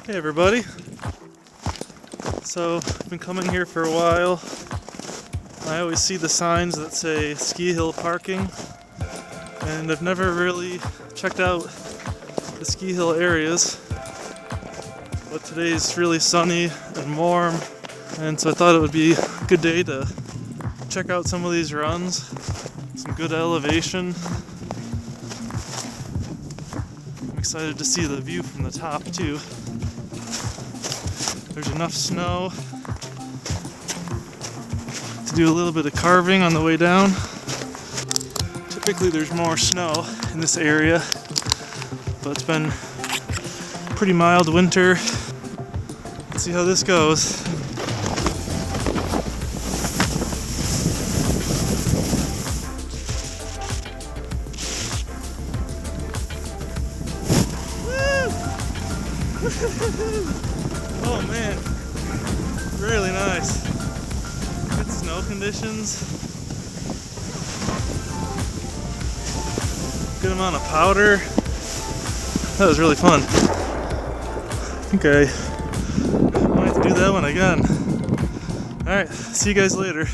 Hey everybody. So I've been coming here for a while. I always see the signs that say ski hill parking, and I've never really checked out the ski hill areas. But today's really sunny and warm, and so I thought it would be a good day to check out some of these runs. Some good elevation. I'm excited to see the view from the top too. There's enough snow to do a little bit of carving on the way down. Typically there's more snow in this area, but it's been a pretty mild winter. Let's see how this goes. Oh man, really nice. Good snow conditions. Good amount of powder. That was really fun. I think I might have to do that one again. Alright, see you guys later.